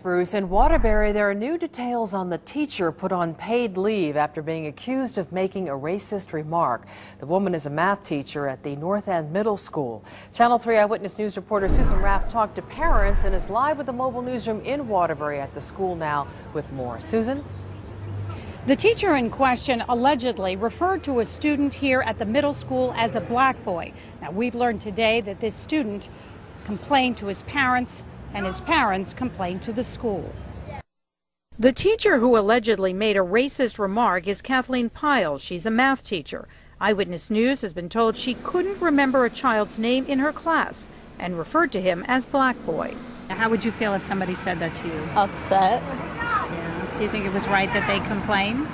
Bruce. In Waterbury, there are new details on the teacher put on paid leave after being accused of making a racist remark. The woman is a math teacher at the North End Middle School. Channel 3 Eyewitness News reporter Susan Raff talked to parents and is live with the mobile newsroom in Waterbury at the school now with more. Susan? The teacher in question allegedly referred to a student here at the middle school as a black boy. Now, we've learned today that this student complained to his parents, and his parents complained to the school. The teacher who allegedly made a racist remark is Kathleen Piles. She's a math teacher. Eyewitness News has been told she couldn't remember a child's name in her class and referred to him as black boy. How would you feel if somebody said that to you? Upset. Yeah. Do you think it was right that they complained?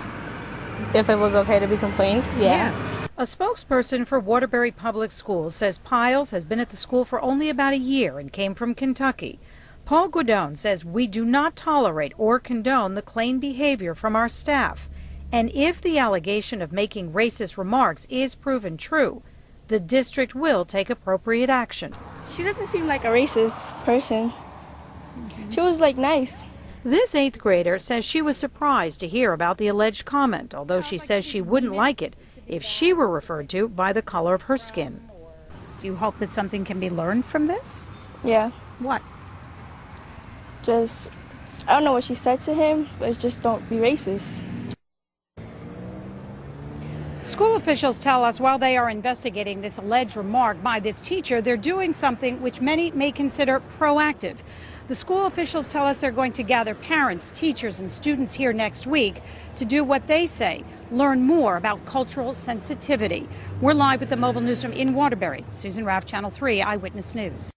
If it was okay to be complained? Yeah. A spokesperson for Waterbury Public Schools says Piles has been at the school for only about a year and came from Kentucky. Paul Guidone says we do not tolerate or condone the claimed behavior from our staff. And if the allegation of making racist remarks is proven true, the district will take appropriate action. She doesn't seem like a racist person. She was nice. This 8th grader says she was surprised to hear about the alleged comment, although she says she wouldn't like it if she were referred to by the color of her skin. Do you hope that something can be learned from this? Yeah. What? I don't know what she said to him, but it's just don't be racist. School officials tell us while they are investigating this alleged remark by this teacher, they're doing something which many may consider proactive. The school officials tell us they're going to gather parents, teachers, and students here next week to do what they say, learn more about cultural sensitivity. We're live with the mobile newsroom in Waterbury. Susan Raff, Channel 3 Eyewitness News.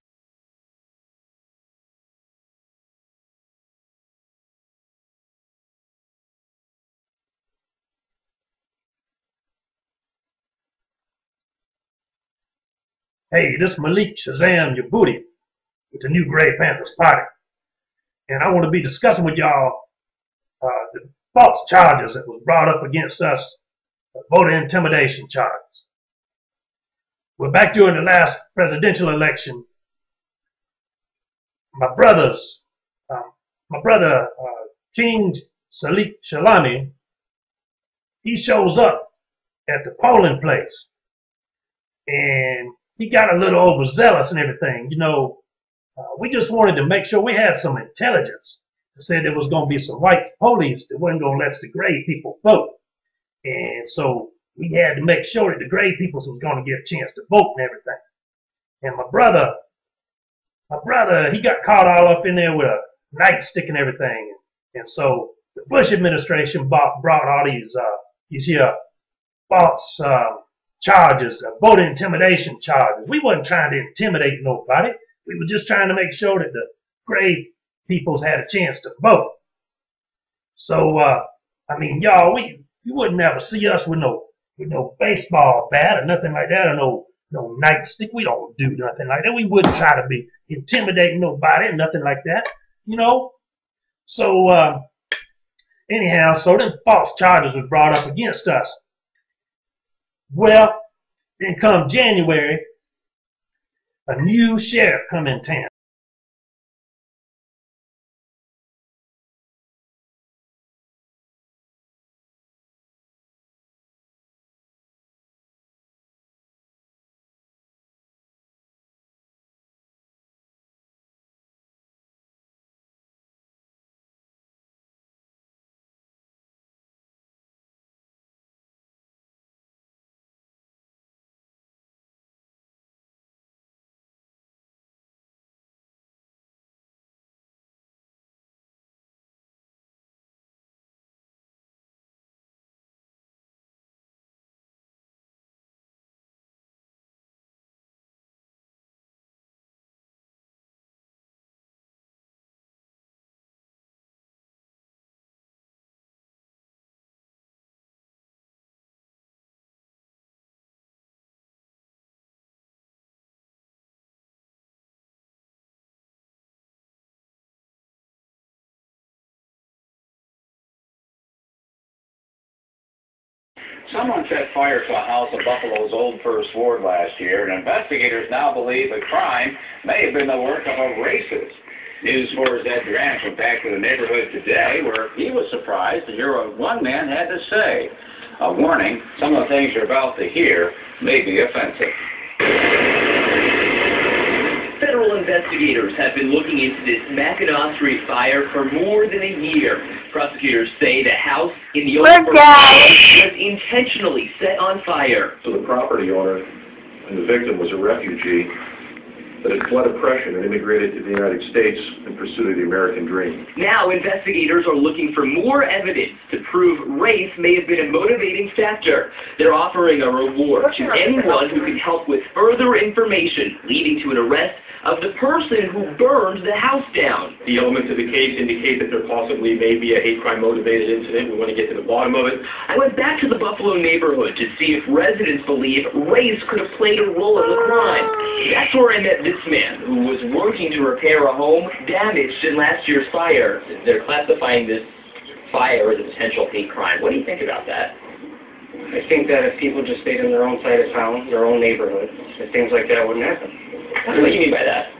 Hey, this is Malik Shazam Yabuti with the new Gray Panthers Party. And I want to be discussing with y'all the false charges that was brought up against us, voter intimidation charges. Well, back during the last presidential election, my brother King Salik Shalami, he shows up at the polling place. And he got a little overzealous and everything. We just wanted to make sure we had some intelligence. They said there was going to be some white police that wasn't going to let the gray people vote. And so we had to make sure that the gray people was going to get a chance to vote and everything. And my brother, he got caught all up in there with a nightstick and everything. And so the Bush administration brought all these false charges, voter intimidation charges. We wasn't trying to intimidate nobody. We were just trying to make sure that the gray peoples had a chance to vote. So, y'all, you wouldn't never see us with no baseball bat or nothing like that, or no nightstick. We don't do nothing like that. We wouldn't try to be intimidating nobody or nothing like that, So, anyhow, so then false charges was brought up against us. Well, then come January, a new sheriff come in town. Someone set fire to a house in Buffalo's Old First Ward last year, and investigators now believe the crime may have been the work of a racist. News 4's Ed Grant went back to the neighborhood today where he was surprised to hear what one man had to say. A warning, some of the things you're about to hear may be offensive. Federal investigators have been looking into this Mackinac Street fire for more than a year. Prosecutors say the house in the Old was intentionally set on fire. So the property owner and the victim was a refugee that had fled oppression and immigrated to the United States in pursuit of the American dream. Now investigators are looking for more evidence to prove race may have been a motivating factor. They're offering a reward to anyone who can help with further information leading to an arrest of the person who burned the house down. The elements of the case indicate that there possibly may be a hate crime motivated incident. We want to get to the bottom of it. I went back to the Buffalo neighborhood to see if residents believe race could have played a role in the crime. That's where I met this man who was working to repair a home damaged in last year's fire. They're classifying this fire as a potential hate crime. What do you think about that? I think that if people just stayed in their own side of town, their own neighborhood, that things like that wouldn't happen. What do you mean by that?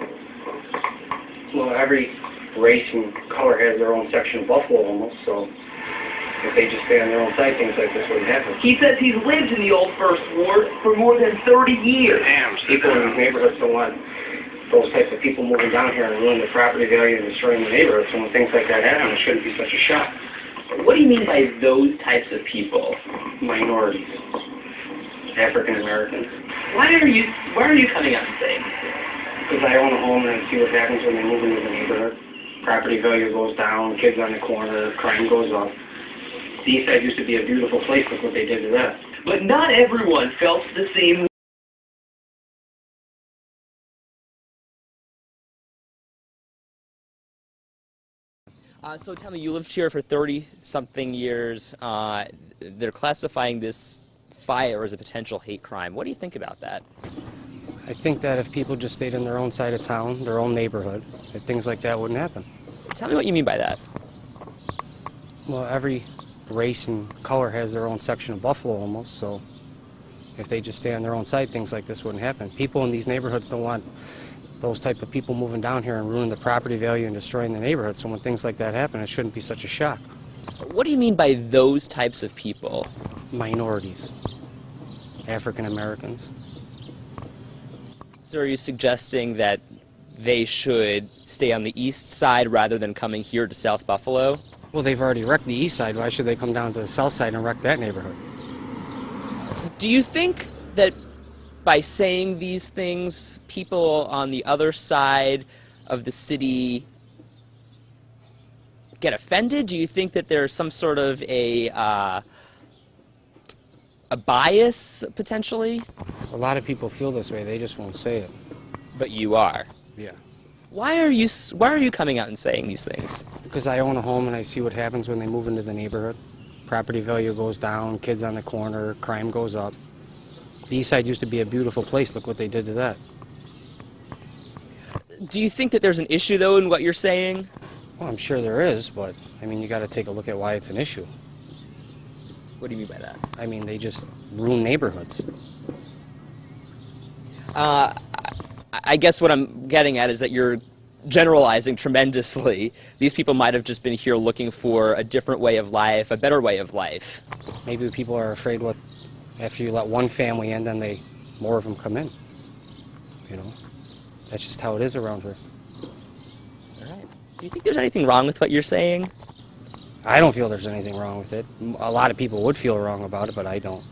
Well, every race and color has their own section of Buffalo almost, so if they just stay on their own side, things like this wouldn't happen. He says he's lived in the old First Ward for more than 30 years. People in these neighborhoods don't want those types of people moving down here and ruining the property value and destroying the neighborhood, so when things like that happen, it shouldn't be such a shock. What do you mean by those types of people? Minorities. African Americans. Why are you coming out and saying this? Because I own a home and I see what happens when they move into the neighborhood. Property value goes down, kids on the corner, crime goes up. The East Side used to be a beautiful place. Look what they did to that. But not everyone felt the same way. So tell me, you lived here for 30-something years. They're classifying this fire as a potential hate crime. What do you think about that? I think that if people just stayed in their own side of town, their own neighborhood, that things like that wouldn't happen. Tell me what you mean by that. Well, every race and color has their own section of Buffalo almost, so if they just stay on their own side, things like this wouldn't happen. People in these neighborhoods don't want those type of people moving down here and ruining the property value and destroying the neighborhood, so when things like that happen, it shouldn't be such a shock. What do you mean by those types of people? Minorities. African Americans. So are you suggesting that they should stay on the east side rather than coming here to South Buffalo? Well, they've already wrecked the east side. Why should they come down to the south side and wreck that neighborhood? Do you think that by saying these things, people on the other side of the city get offended? Do you think that there's some sort of a bias, potentially? A lot of people feel this way. They just won't say it. But you are? Yeah. Why are you coming out and saying these things? Because I own a home and I see what happens when they move into the neighborhood. Property value goes down, kids on the corner, crime goes up. The east side used to be a beautiful place. Look what they did to that. Do you think that there's an issue, though, in what you're saying? Well, I'm sure there is, but, I mean, you got to take a look at why it's an issue. What do you mean by that? I mean, they just ruin neighborhoods. I guess what I'm getting at is that you're generalizing tremendously. These people might have just been here looking for a different way of life, a better way of life. Maybe the people are afraid what, after you let one family in, then more of them come in. You know, that's just how it is around here. All right. Do you think there's anything wrong with what you're saying? I don't feel there's anything wrong with it. A lot of people would feel wrong about it, but I don't.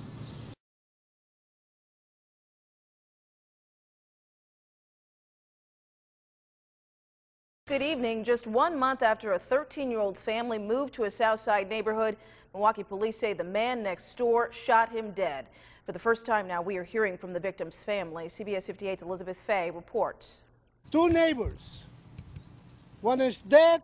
Good evening. Just 1 month after a 13-year-old family moved to a South Side neighborhood, Milwaukee police say the man next door shot him dead. For the first time now, we are hearing from the victim's family. CBS 58's Elizabeth Fay reports. Two neighbors. One is dead,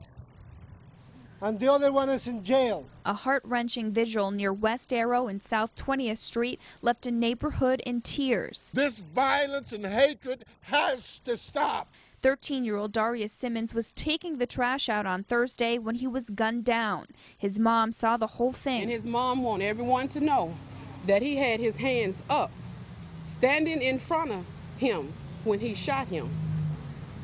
and the other one is in jail. A heart-wrenching vigil near West Arrow and South 20th Street left a neighborhood in tears. This violence and hatred has to stop. 13-year-old Darius Simmons was taking the trash out on Thursday when he was gunned down. His mom saw the whole thing. And his mom wanted everyone to know that he had his hands up, standing in front of him when he shot him.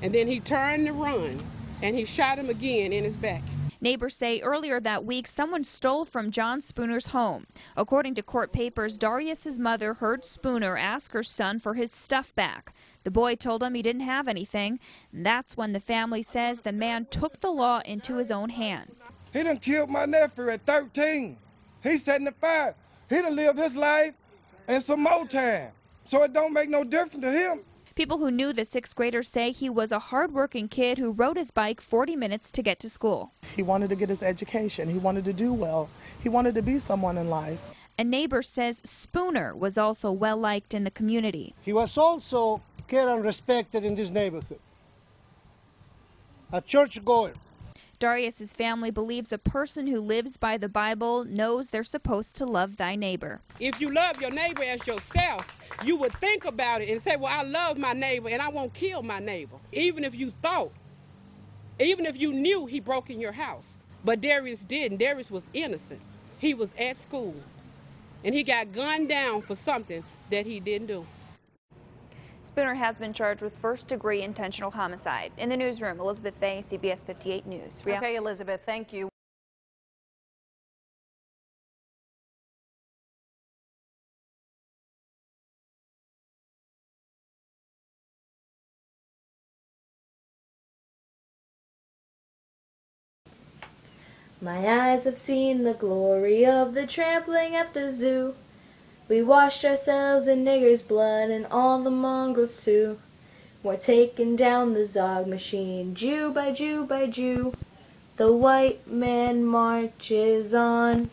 And then he turned to run. and he shot him again in his back. Neighbors say earlier that week someone stole from John Spooner's home. According to court papers, Darius's mother heard Spooner ask her son for his stuff back. The boy told him he didn't have anything. That's when the family says the man took the law into his own hands. He done killed my nephew at 13. He's 75. He done lived his life and some more time. So it don't make no difference to him. People who knew the sixth grader say he was a hard-working kid who rode his bike 40 minutes to get to school. He wanted to get his education. He wanted to do well. He wanted to be someone in life. A neighbor says Spooner was also well-liked in the community. He was also cared and respected in this neighborhood. A churchgoer. Darius's family believes a person who lives by the Bible knows they're supposed to love thy neighbor. If you love your neighbor as yourself, you would think about it and say, well, I love my neighbor and I won't kill my neighbor. Even if you thought, even if you knew he broke in your house. But Darius didn't. Darius was innocent. He was at school and he got gunned down for something that he didn't do. Spooner has been charged with first-degree intentional homicide. In the newsroom, Elizabeth Fay, CBS 58 News. Okay, Elizabeth, thank you. My eyes have seen the glory of the trampling at the zoo. We washed ourselves in niggers' blood and all the mongrels too. We're taking down the Zog machine, Jew by Jew by Jew. The white man marches on.